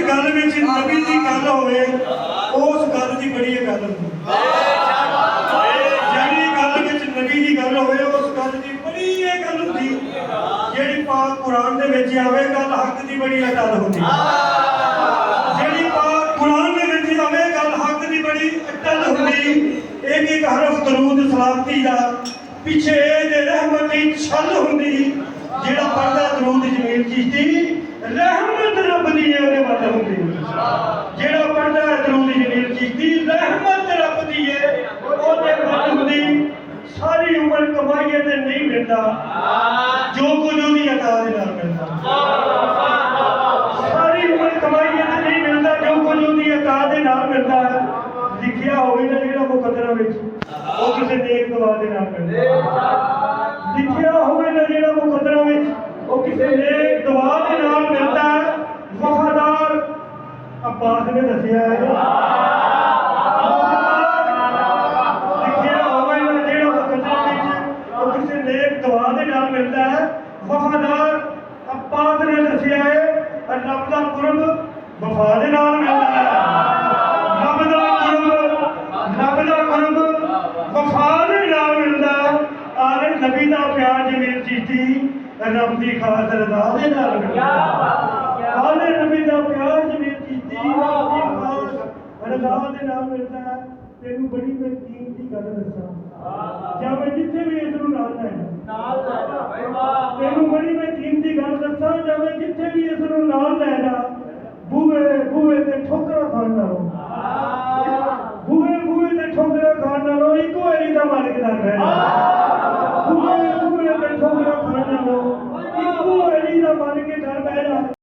गल विच नबी दी गल होवे उस गल दी बड़ी गल होंदी जिहड़ी गल विच नबी दी गल होवे उस गल दी बड़ी गल होंदी जिहड़ी पाक कुरान दे विच आवे गल हक दी बड़ी गल होंदी जिहड़ी पाक कुरान दे विच आवे गल हक दी बड़ी अटल होंदी एक एक हरफ दरूद सलामती दा पिछे दे रहमत दी छल होंदी जेड़ा पढ़दा दरूद जमील चिश्ती रहमत रब दी ओदे वल होंदी जेड़ा पढ़दा दरूद जमील चिश्ती रहमत रब दी है ओदे वल होंदी सारी उम्र कमाईए ते नहीं मिलदा जो कुछ ओदी अता दे नाल मिलदा सारी उम्र कमाईए ते नहीं मिलदा जो कुछ ओदी अता दे नाल मिलदा लिखिया होवे ना जेड़ा मुकद्दरा विच ਉਹ ਕਿਸੇ ਨੇਕ ਦੁਆ ਦੇ ਨਾਲ ਮਿਲਦਾ ਲਿਖਿਆ ਹੋਵੇ ਨਾ ਜਿਹੜਾ ਮੁਕੱਦਰਾਂ ਵਿੱਚ ਉਹ ਕਿਸੇ ਨੇਕ ਦੁਆ ਦੇ ਨਾਲ ਮਿਲਦਾ ਹੈ ਵਫਾਦਾਰ ਅब्बास ਨੇ ਦੱਸਿਆ ਹੈ ਲਿਖਿਆ ਹੋਵੇ ਨਾ ਜਿਹੜਾ ਮੁਕੱਦਰਾਂ ਵਿੱਚ ਉਹ ਕਿਸੇ ਨੇਕ ਦੁਆ ਦੇ ਨਾਲ ਮਿਲਦਾ ਹੈ ਵਫਾਦਾਰ अब्बास ਨੇ ਦੱਸਿਆ ਹੈ ਰੱਬ ਦਾ ਕੁਰਬ ਵਫਾ ਦੇ ਨਾਲ ਮਿਲਦਾ ਹੈ ਰੱਬ ਦਾ कुर्ब वफा दे नाल मिलदा आले नबी दा प्यार जमील चिश्ती रब दी खास रज़ा दे नाल मिलदा आले नबी दा प्यार जमील चिश्ती रब दी खास रज़ा दे नाल मिलदा तेनू बड़ी मैं कीमती गल दस्सां जावे जिथे भी इस नूं नाल लै तेनू बड़ी मैं कीमती गल दस्सां जावे जिथे भी